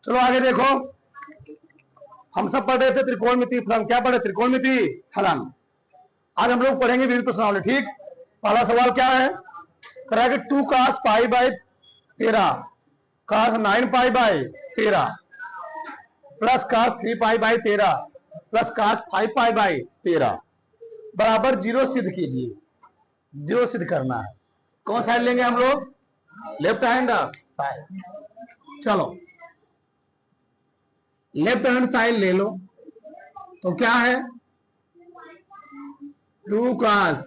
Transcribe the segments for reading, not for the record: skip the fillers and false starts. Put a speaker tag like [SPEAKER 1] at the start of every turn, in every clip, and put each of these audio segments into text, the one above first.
[SPEAKER 1] चलो आगे देखो, हम सब पढ़ रहे थे त्रिकोणमिति फलन। क्या पढ़े? त्रिकोणमिति फलन। आज हम लोग पढ़ेंगे विविध प्रश्नावली। ठीक, पहला सवाल क्या है? कह रहा है कि 2 cos pi by 13 cos 9 pi by 13 plus cos 3 pi by 13 plus cos 5 pi by 13 बराबर 0 सिद्ध कीजिए। 0 सिद्ध करना है। कौन साइड लेंगे हम लोग? Left hand side. चलो लेफ्ट हैंड साइड ले लो। तो क्या है? 2 cos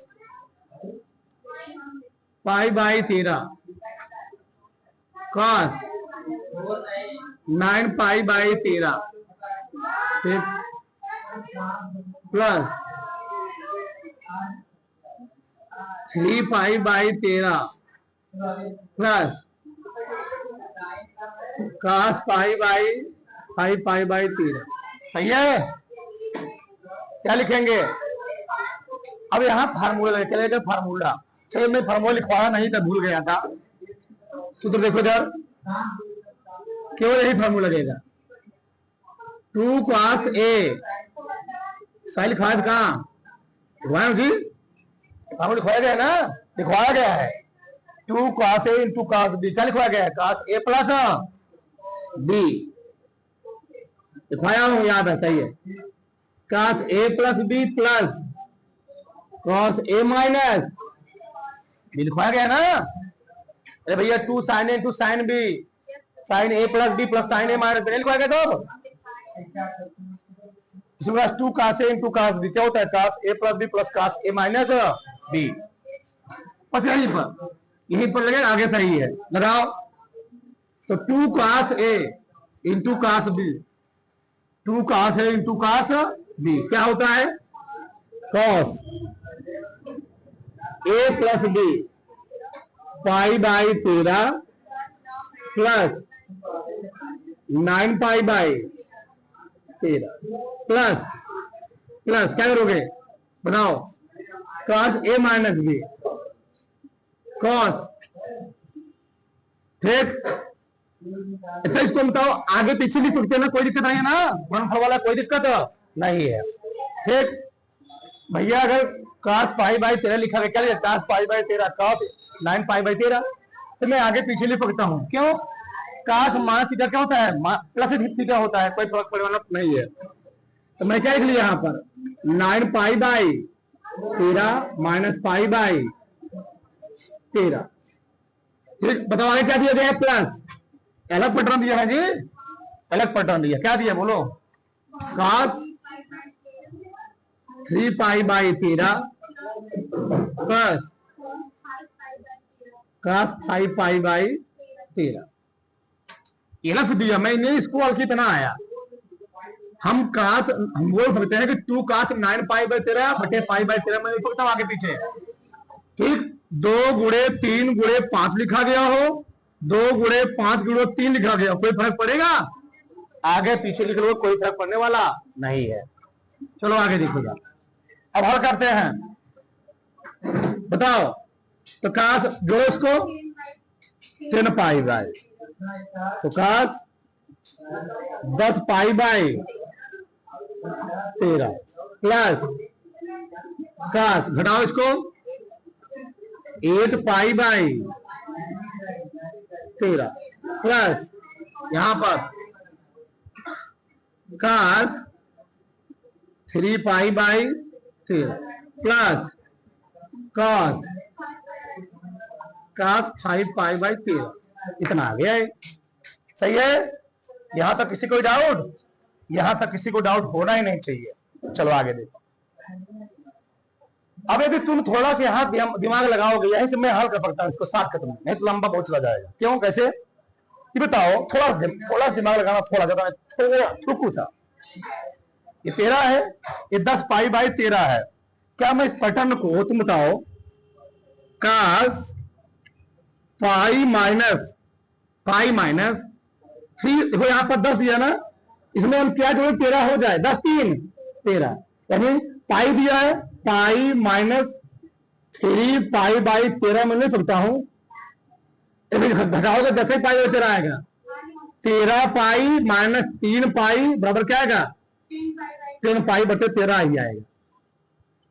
[SPEAKER 1] pi by 13 cos 9 pi by 13 plus 3 pi by 13 plus cos pi by 5 pi by 13। सही है? क्या लिखेंगे? अब यहाँ फार्मूला लेके फार्मूला। चलो मैं फार्मूला लिखवाया नहीं था, भूल गया था। सूत्र देखो इधर, केवल यही फार्मूला लगेगा। 2 cos a सही लिखवाया था कहाँ? लिखवाया जी, फार्मूला लिखवाया गया ना, लिखवाया गया है। 2 cos a into cos b। क्या लिखवाया गया है? cos a प्लस b लिखवाया हूं, याद है? सही है। cos a plus b plus cos a minus b लिखवाया गया ना। अरे भैया 2 sin a into sin b sin a plus b plus sin a minus b लिखवाया गया सब। इसके बाद 2 cos a into cos b क्या होता है? cos a plus b plus cos a minus b। बस यहीं पर लगेगा, आगे सही है, लगाओ। तो 2 cos a into cos b 2 cos a into cos b क्या होता है? cos a plus b pi by 13 plus 9 pi by 13 plus क्या करोगे? बताओ। cos a minus b cos। ठीक, अच्छा इसको बताओ, आगे पीछे भी सकते हैं ना, कोई दिक्कत नहीं है ना? गुणनफल वाला कोई दिक्कत नहीं है। ठीक भैया, अगर cos पाई बाई 13 लिखा गया, क्या लिखा? cos pi by 13 cos 9 pi by 13, तो मैं आगे पीछे लिख सकता हूं। क्यों? cos माइनस थीटा क्या होता है? प्लस थीटा होता है, कोई फर्क पड़ने वाला नहीं है। तो मैं क्या लिख लिया यहाँ पर? 9 पाई बाई 13 माइनस पाई बाई 13। फिर बताओ आगे क्या दिया गया है? प्लस। अलग पैटर्न दिया है जी, अलग पैटर्न दिया। क्या दिया बोलो? cos 3 pi by 13 plus cos 5 pi by 13 ये लफ्ज दिया। मैं नहीं इसको हल्की इतना आया। हम बोल सकते हैं कि 2 cos 9 पाई बाई 13 बटे पाई बाई 13 में लिख सकता हूं आगे पीछे। ठीक, 2 गुणे 3 गुणे 5 लिखा गया हो, 2 गुणे 5 गुणे 3 लिखा गया, कोई फर्क पड़ेगा? आगे पीछे लिख लो, कोई फर्क पड़ने वाला नहीं है। चलो आगे देखोगा। अब हल करते हैं, बताओ। तो cos जोड़ो इसको 10 पाई बाई, तो cos 10 pi by 13 plus cos घटाओ इसको 8 पाई बाई 13 प्लस यहां पर cos 3 pi by 13 plus cos 5 pi by 13। इतना आ गया है। सही है? यहां तक किसी को डाउट? यहां तक किसी को डाउट होना ही नहीं चाहिए। चलो आगे देखो। अब यदि तुम थोड़ा सा यहां दिमाग लगाओगे, यहीं से मैं हल कर सकता हूं इसको शॉर्टकट में, नहीं तो लंबा बहुत चला जाएगा। क्यों? कैसे? ये बताओ। थोड़ा दिमाग लगाना, थोड़ा ज्यादा, थोड़ा सा। ये 13 है, ये 10 पाई बाई 13 है। क्या मैं इस पैटर्न को, तुम बताओ, cos पाई माइनस 3, देखो यहां पर 10 दिया ना, इसमें हम क्या जोड़े? 13 हो जाए, 10 3 13, यानी पाई दिया है, पाई माइनस 3 पाई बाई 13 में ले सकता हूं। घटाओगे 10 पाई बाई 13 आएगा। 13 पाई माइनस 3 पाई बराबर क्या आएगा? 3 पाई बटे 13 ही आएगा।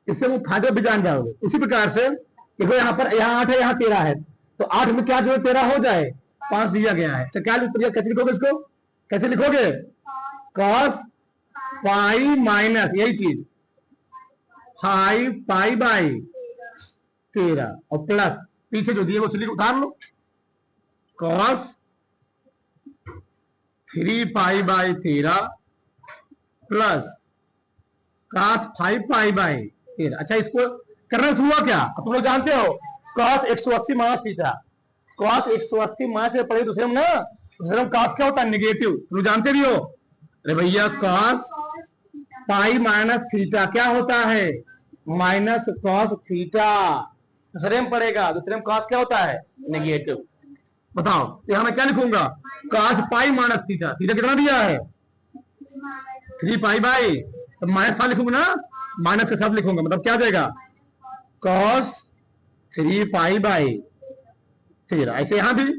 [SPEAKER 1] इससे वो फायदे भी जान जाओगे। उसी प्रकार से देखो, यहाँ पर यहाँ 8 है, यहाँ 13 है, तो 8 में क्या जो 13 हो जाए, 5 दिया गया है। तो क्या कैसे लिखोगे इसको? कैसे लिखोगे? कॉस पाई माइनस यही चीज 5 पाई बाई 13 और प्लस पीछे जो दिए वो लिख उतार लो, cos 3 pi by 13 plus cos 5 pi by 13। अच्छा, इसको करने से हुआ क्या? तुम लोग जानते हो cos 180 minus theta, cos 180 minus से पढ़े दूसरे में ना, दूसरे में कॉस क्या होता है? नेगेटिव। तुम लोग जानते भी हो। अरे भैया, कॉस पाई माइनस थीटा क्या होता है? Minus cos theta. दूसरे में पड़ेगा, दूसरे में कॉस क्या होता है? नेगेटिव। बताओ यहां मैं क्या लिखूंगा? Cos pi minus theta, theta कितना दिया है? 3 पाई बाई, तो माइनस 5 लिखूंगा ना, माइनस के साथ लिखूंगा, मतलब क्या देगा? Cos 3 pi by 13। ऐसे यहां भी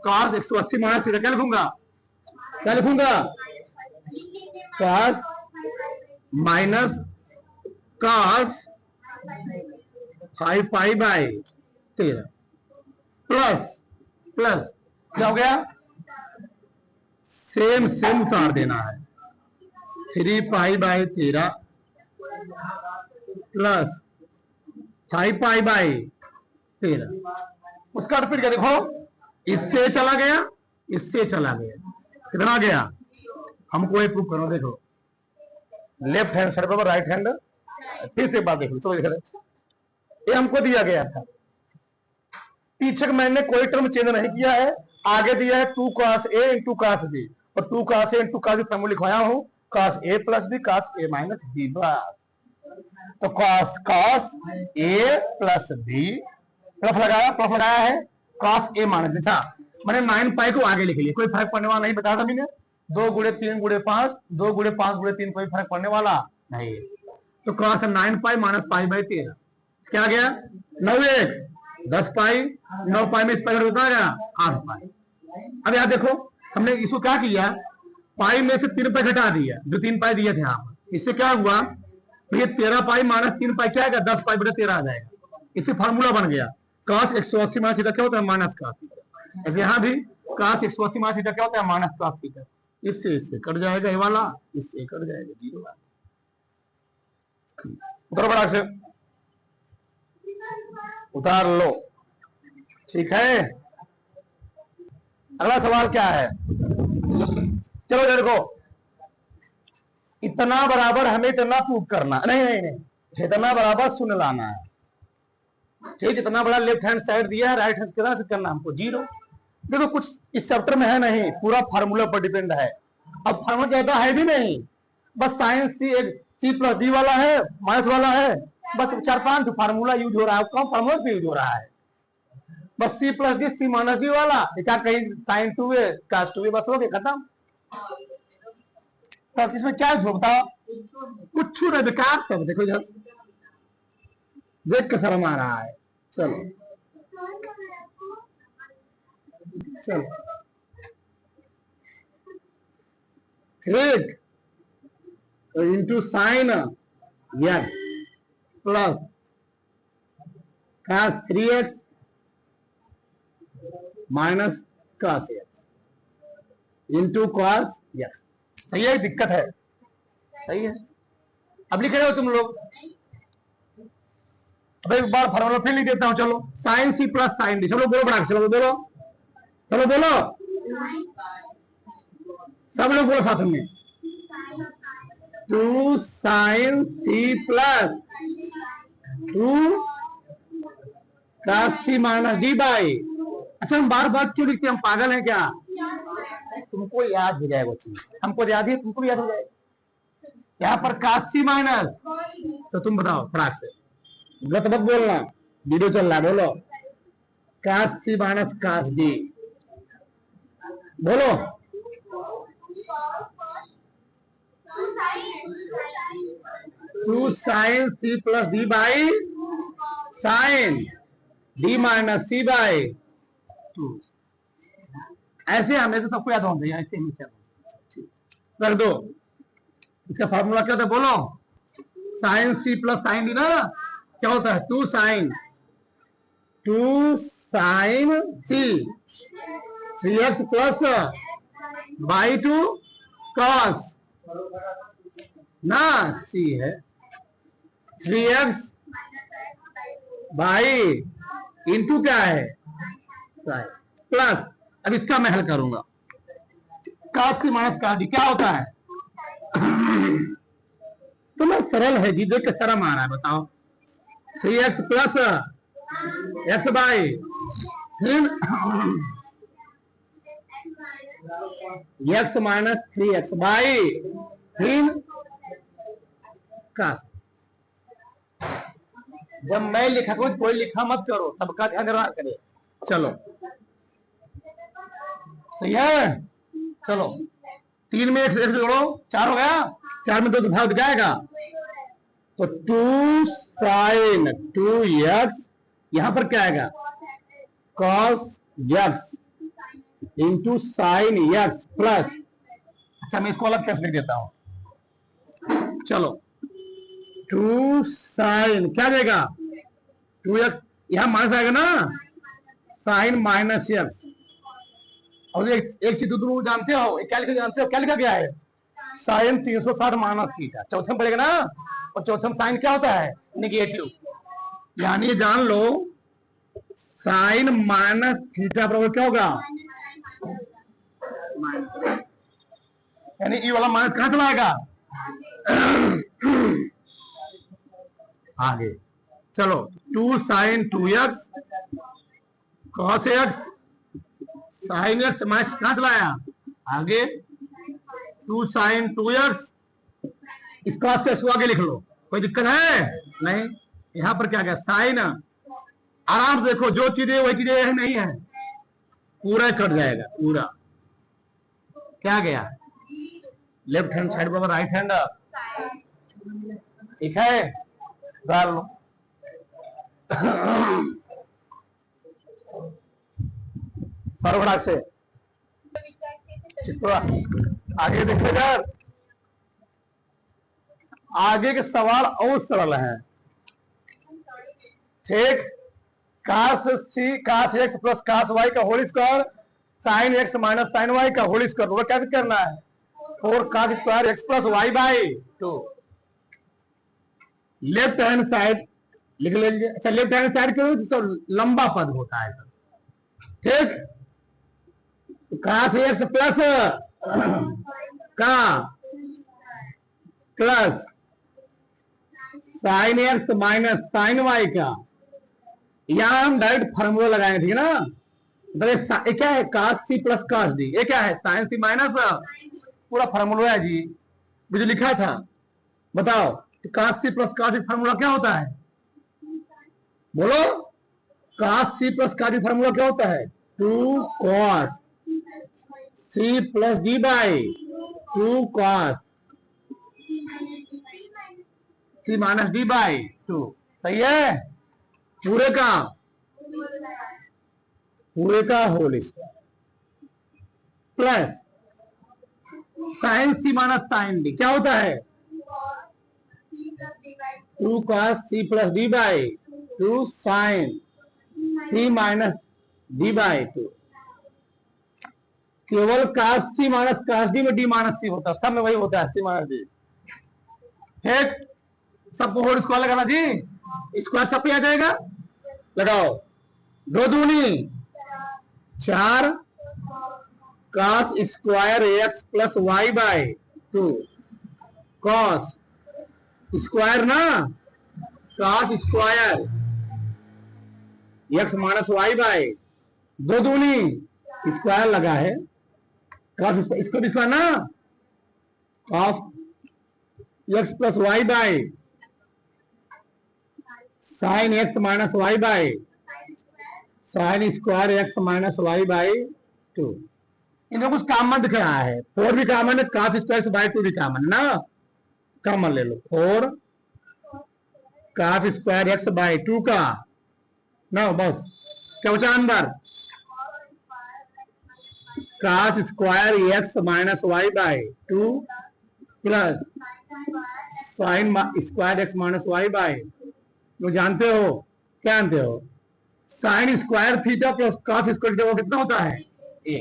[SPEAKER 1] कॉस 180 माइनस थीटा क्या लिखूंगा? क्या लिखूंगा? Cos minus cos 5 pi by 13 plus plus क्या हो गया? सेम सेम उतार देना है। 3 pi by 13 plus 5 pi by 13। उसका रिपीट क्या? देखो, इससे चला गया, इससे चला गया, कितना गया? हमको ये प्रूफ करो। देखो, लेफ्ट हैंड साइड पर राइट हैंड, फिर से एक बात देखो। चलो ये हमको दिया गया था, पीछे मैंने कोई टर्म चेंज नहीं किया है, आगे दिया है 2 cos a into cos b, और 2 cos a into cos b formula लिखवाया हूं, cos a plus b cos a minus b बस। तो cos a plus b plus लगाया है cos a माइनस। अच्छा, मैंने 9 पाई को आगे लिख लिया, कोई फर्क पड़ने वाला नहीं। बताया था मैंने 2 गुणे 3 गुणे 5, 2 गुणे 5 गुणे 3, कोई फर्क पड़ने वाला नहीं। तो cos 9 pi minus pi by 13 क्या गया? 9 1 10 पाई, 9 पाई में इस पाई होता है 8 पाई। अब यार देखो, हमने इसको क्या किया? पाई में से 3 पाई घटा दिया, जो 3 पाई दिए थे यहाँ पर। इससे क्या हुआ? तो ये 13 पाई माइनस 3 पाई क्या आएगा? 10 पाई बटे 13 आ जाएगा। इससे फार्मूला बन गया cos 180 माइनस थीटा क्या होता है? Minus cos theta. ऐसे यहाँ भी cos 180 माइनस थीटा क्या होता है? Minus cos theta. इससे कट जाएगा ये वाला, इससे कट जाएगा 0 वाला। उतारो बड़ा से, उतार लो। ठीक है, अगला सवाल क्या है? चलो देखो, इतना बराबर हमें इतना प्रूव करना नहीं, इतना बराबर शून्य लाना है। ठीक, इतना बड़ा लेफ्ट हैंड साइड दिया है, राइट हैंड कितना से करना हमको? 0। देखो, कुछ इस चैप्टर में है नहीं, पूरा फार्मूला पर डिपेंड है। अब फार्मूला कहता है भी नहीं, बस साइंस सी प्लस डी वाला है, माइनस वाला है, बस 4-5 फार्मूला यूज हो रहा है, कम फार्मूला भी यूज हो रहा है। बस सी प्लस डी, सी माइनस डी वाला, क्या कहीं साइन 2 है कास 2 है, बस हो गया खत्म। तो इसमें क्या यूज होता? कुछ नहीं, बेकार सब। देखो इधर देख के शर्म आ रहा है। चलो चलो ठीक, into sine X plus cos 3x minus cos x into cos x। सही है? दिक्कत है? सही है। अब लिख रहे हो तुम लोग? अब एक बार फॉर्मूला फिर लिख देता हूं। चलो, sine C plus sine D. चलो बोलो बड़ा, चलो बोलो, चलो बोलो, सब लोग बोलो साथ में। 2 sine C plus 2 cos c minus D by. अच्छा, हम बार बार क्यों लिखते हैं? हम पागल हैं क्या? तुमको याद हो जाएगा चीज, हमको याद है, तुमको याद हो जाएगा। यहाँ पर cos c माइनस, तो तुम बताओ फटाक से, गलत मत बोलना, वीडियो चल रहा है। बोलो cos c minus cos d, बोलो। 2 sine C plus D by sine D minus C by 2। ऐसे हमेशा सबको याद होना चाहिए, ऐसे हमेशा रख दो। इसका फॉर्मूला क्या होता है बोलो? Sine C plus sine D ना, क्या होता है? Two sine C 3x plus by two cos ना, सी है 3x बाई इंटू क्या है साइन प्लस, अब इसका मैं हल करूंगा। Cos C minus cos D क्या होता है? तो मैं सरल है जी, देख किस तरह मारा है बताओ। 3x प्लस एक्स बाई फिर एक्स माइनस 3x बाई फिर कॉस। जब मैं लिखा कुछ कोई लिखा मत करो, सबका ध्यान रखा करे। चलो सही है, चलो 3 में एक जोड़ो 4 हो गया, 4 में 2 से भाग जाएगा तो 2 साइन 2x, यहां पर क्या आएगा cos x into sine x plus, अच्छा मैं इसको अलग कैसे लिख देता हूं, चलो 2 साइन क्या देगा 2x, यहां माइनस आएगा ना, साइन माइनस x, और एक चीज दोनों जानते हो, क्या लिखा जानते हो, क्या लिखा गया है? साइन 360 माइनस थीटा, चौथे में पड़ेगा ना, और चौथे में साइन क्या होता है निगेटिव, यानी जान लो साइन माइनस थीटा बराबर क्या होगा, यानी ये वाला माइनस कहां चला आएगा आगे। चलो 2 sine 2x cos x sine x minus कहां चलाया आगे, 2 साइन 2x, इसको आगे लिख लो, कोई दिक्कत है नहीं। यहां पर क्या गया साइन, आराम देखो जो चीजें वही चीजें नहीं है, पूरा कट जाएगा पूरा, क्या गया लेफ्ट हैंड साइड बराबर राइट हैंड, ठीक है डाल लो। फटाफट से आगे देखिएगा, आगे के सवाल और सरल है, ठीक। Cos C cos X plus cos Y का whole square sine X minus sine Y का होल स्क्वायर, कैसे करना है, 4 cos square x plus Y by 2, left hand side लिख लेंगे। अच्छा लेफ्ट हैंड साइड क्यों, तो लंबा पद होता है, ठीक। काश एक्स प्लस का plus sine X minus sine Y का, यहां हम डायरेक्ट फार्मूला लगाएंगे, ठीक है ना। तो क्या है काश सी प्लस काश डी, ये क्या है साइन सी माइनस, पूरा फार्मूला है जी, मुझे लिखा था, बताओ तो cos C plus cos D formula क्या होता है बोलो, cos C plus cos D formula क्या होता है 2 cos C plus D by 2 cos C minus D by 2, सही है। पूरे का whole square plus sine C minus sine D क्या होता है 2 cos C plus D by 2 sine C minus D by 2, केवल cos C minus cos D में D minus C होता है, सब में वही होता है सी माइनस डी, ठीक। सबको होल स्क्वायर लगाना जी, स्क्वायर सब पे आ जाएगा, लगाओ 2 दूनी 4 cos square x plus Y by 2 cos square ना, cos square x minus Y by 2 दूनी स्क्वायर लगा है, काश इसको भी स्क्वायर ना, cos X plus Y by sine X minus Y by sine square x minus Y by 2, इनका कुछ कॉमन दिख रहा है, 4 भी कॉमन है, काश स्क्वायर बाई 2 भी कॉमन ना, कॉमन ले लो 4 काश स्क्वायर एक्स बाई 2 का ना, बस क्या बचा अंदर cos square x minus Y by 2 plus sine square x minus Y by, जो जानते हो, क्या जानते हो, sine square theta plus cos square theta कितना होता है ए।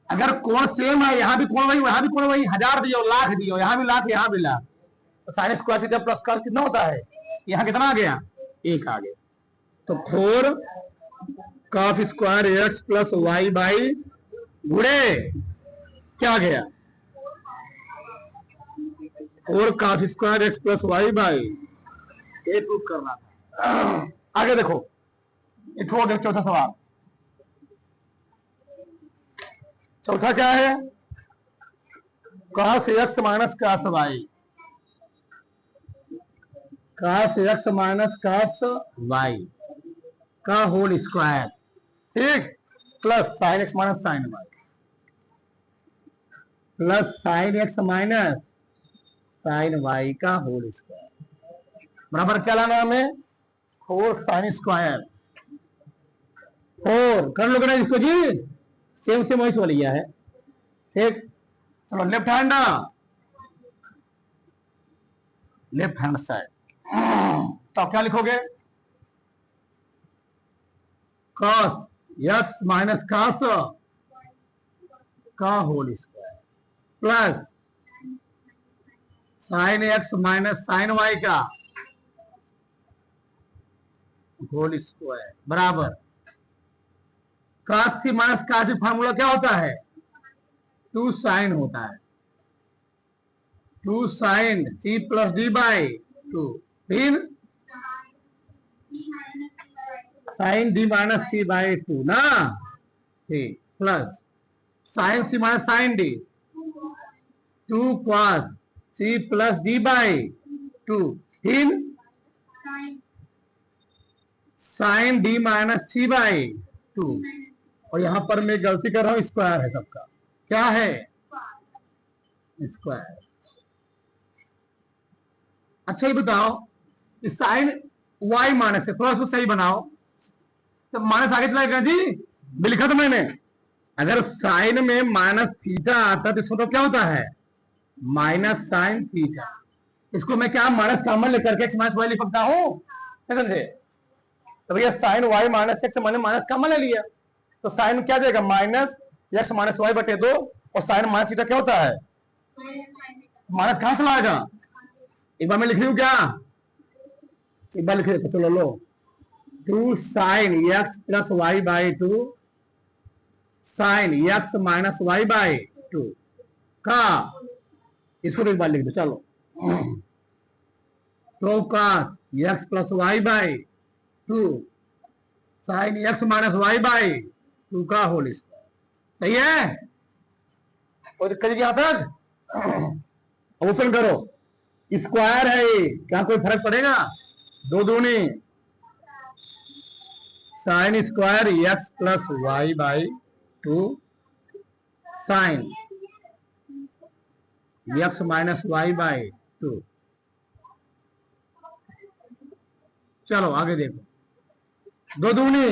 [SPEAKER 1] अगर कोण सेम है, यहां भी कोण वही, वहां भी कोण वही, 1000 दियो, लाख दियो, यहां भी लाख, यहां भी लाख, तो sign square theta plus cos कितना होता है, यहां कितना आ गया, 1 आ गया। तो 4 cos square x plus Y by गुणे क्या आ गया, 4 cos square x plus Y by, ये प्रूफ करना था। आगे देखो, ये छोड़ दे, चौथा सवाल। चौथा क्या है, cos x minus cos y, cos x minus cos y का होल स्क्वायर, ठीक, plus sine x minus sine y, plus sine x minus sine y का होल स्क्वायर, बराबर क्या लाना हमें, 4 साइन स्क्वायर, 4 कर लो ना इसको जी, सेम सेम वही वाला लिया है, ठीक। चलो left hand, left hand side, तो क्या लिखोगे, cos x माइनस cos का whole square plus sine x minus sine y का होल स्क्वायर बराबर cos c minus cos formula क्या होता है, 2 साइन होता है, 2 sine c plus D by 2, फिर sine D minus C by 2 ना, ठीक, plus sine C minus sine D, 2 cos C plus D by 2, फिर sine D minus C by 2, और यहां पर मैं गलती कर रहा हूं, स्क्वायर है सबका, क्या है, स्क्वायर। अच्छा ये बताओ, साइन y माइनस है, थोड़ा सा सही बनाओ, तो माइनस आगे चला गया जी, लिखा था मैंने, अगर साइन में माइनस थीटा आता तो इसको तो क्या होता है, माइनस साइन थीटा, इसको मैं क्या माइनस कॉमन लेकर के एक्स माइनस वाई लिख सकता हूं, समझे, तो भैया साइन y माइनस एक्स मैंने माइनस कॉमन ले लिया, तो साइन क्या देगा, माइनस एक्स माइनस वाई बटे 2, और साइन माइनस थीटा क्या होता है, माइनस कहां चला आएगा, एक बार मैं लिख रही हूं क्या, एक बार लिख रही, चलो लो, 2 sine X plus Y by 2 sine X minus Y by 2 का, इसको एक बार लिख दो, चलो, तो cos X plus Y by 2 sine X minus Y by 2 का होल स्क्वायर, सही है, कोई दिक्कत यहां तक, ओपन करो, स्क्वायर है ये, क्या कोई फर्क पड़ेगा, 2 दूनी sine square x plus Y by 2 sine X minus Y by 2, चलो आगे देखो, 2 दूनी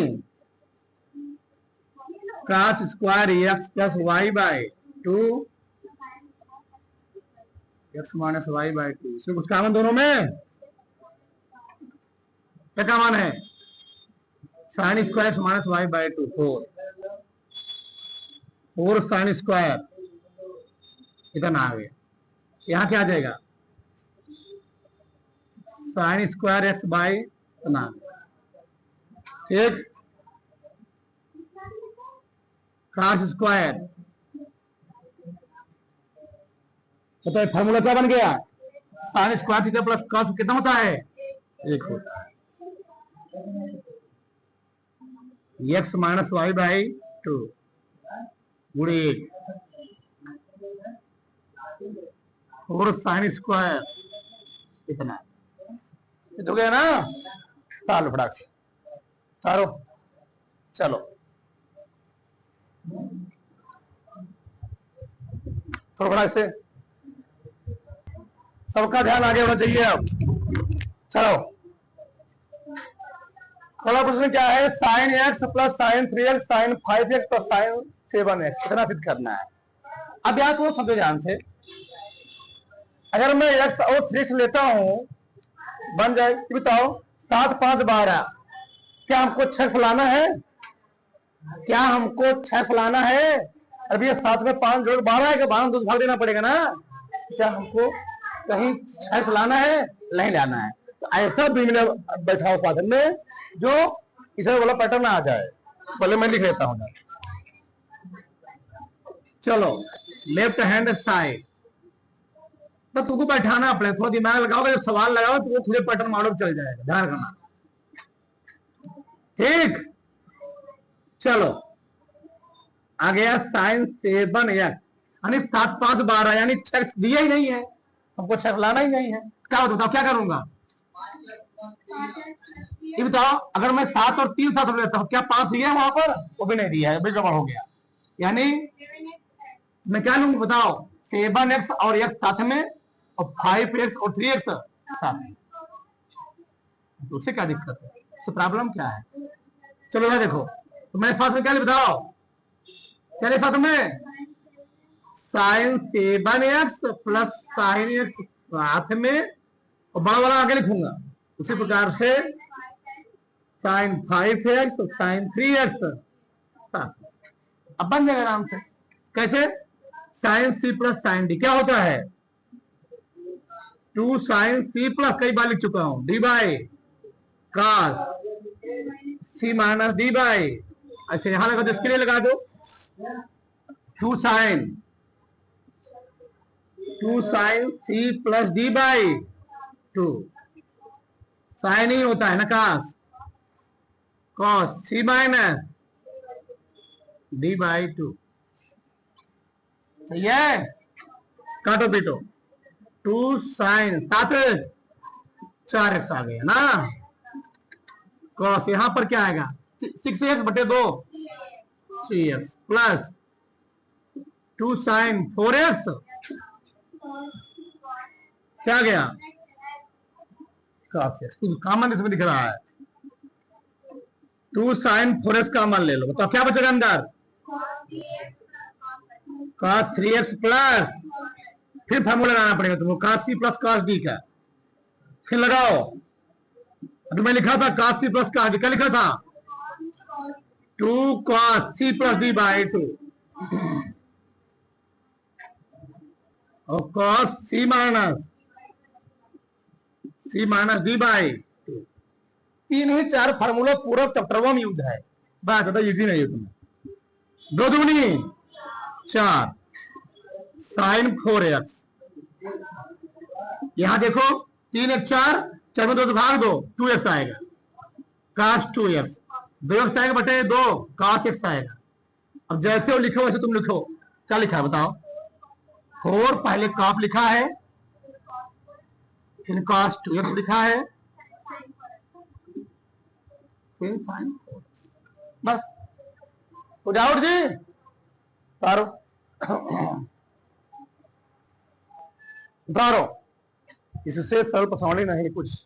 [SPEAKER 1] cos square x plus Y by 2 X minus Y by 2, इसमें कुछ कॉमन दोनों में, क्या कॉमन है, sine square x minus Y by 2, 4 sine square, इतना आ गया, यहां क्या आ जाएगा, साइन स्क्वायर एक्स बाई इतना, ठीक, cos स्क्वायर, तो फॉर्मूला क्या बन गया, sign square theta plus cos कितना होता है, 1 होता है, एक्स माइनस वाई बाई 2 गुणे 1 और साइन स्क्वायर इतना, ये तो गया ना, तालो फटाक से तारो, चलो थोड़ा फटाक से, सबका ध्यान आगे होना चाहिए अब, चलो अगला प्रश्न क्या है, sine X plus sine 3x sine 5x plus sine 7x इतना सिद्ध करना है। अब यहाँ तो समझो ध्यान से, अगर मैं x और 3x लेता हूं बन जाए, बताओ 7 5 12, क्या हमको 6 फलाना है? क्या हमको 6 फलाना है? अभी ये 7 में 5 जोड़ 12 है कि 12 में 2 भाग देना पड़ेगा ना। क्या हमको कहीं 6 फलाना है? नहीं लाना है। तो ऐसा बिमला बैठा हो साधन में जो इसे वाला पैटर्न आ जाए। पहले मैं लिख लेता हूं। चलो लेफ्ट हैंड साइड, तो तुमको बैठाना पड़ेगा, थोड़ा दिमाग लगाओगे, जब सवाल लगाओ तो वो खुद पैटर्न मालूम चल जाएगा, ध्यान रखना। ठीक, चलो आ गया साइन 7x, यानी 7 5 12, यानी 6 दिया ही नहीं है हमको, 6 लाना ही नहीं है। क्या बताओ क्या करूंगा? ये बताओ, अगर मैं 7 और 3 साथ लेता हूं, क्या 5 दिया है वहां पर? वो भी नहीं दिया है, गड़बड़ हो गया। यानी मैं क्या लूंगा बताओ? 7x और x साथ में, और 5x और 3x साथ में। तो उससे क्या दिक्कत है? उससे प्रॉब्लम क्या है? चलो भाई देखो, तो मेरे साथ में क्या बताओ, क्या साथ में sign 7x plus sine x साथ में, और बड़ा वाला आगे लिखूंगा। उसी प्रकार से साइन 5x और साइन 3x साथ में। अब बन जाएगा आराम से। कैसे? Sine C plus sine D क्या होता है? 2 साइन सी प्लस, कई बार लिख चुका हूं, D by cos C minus D by, अच्छा यहां लगा दो, इसके लिए लगा दो 2 sine C plus D by 2, sine ही होता है ना cos, cos C minus D by 2। सही है? काटो पीटो, 2 साइन 7 4x आ गया ना, कॉस यहां पर क्या आएगा 6x बटे 2 3x प्लस 2 साइन 4x क्या गया cos x, कॉमन इसमें दिख रहा है, 2 साइन 4x कॉमन ले लो, तो क्या बचेगा अंदर? cos 3x प्लस, फिर फार्मूला लगाना पड़ेगा तुमको, cos c plus cos d का, फिर लगाओ। अभी मैं लिखा था cos c plus cos d, क्या लिखा था? 2 cos c plus d by 2 और cos c minus d by 2। 3 he 4 formula पूरा चैप्टर में यूज है, बस ज्यादा इजी नहीं है तुम्हें। 2 दूनी 4 साइन 4x, यहां देखो 3 1 4, 4 में 2 से भाग दो 2x आएगा, cos 2x, 2x आएगा बटे 2 cos x आएगा। अब जैसे वो लिखो वैसे तुम लिखो, क्या लिखा है बताओ? 4 पहले कॉस लिखा है, फिर cos 2x लिखा है, फिर साइन 4x, बस। हो डाउट जी? तारो उतारो, इससे सरल पछाड़ी नहीं कुछ।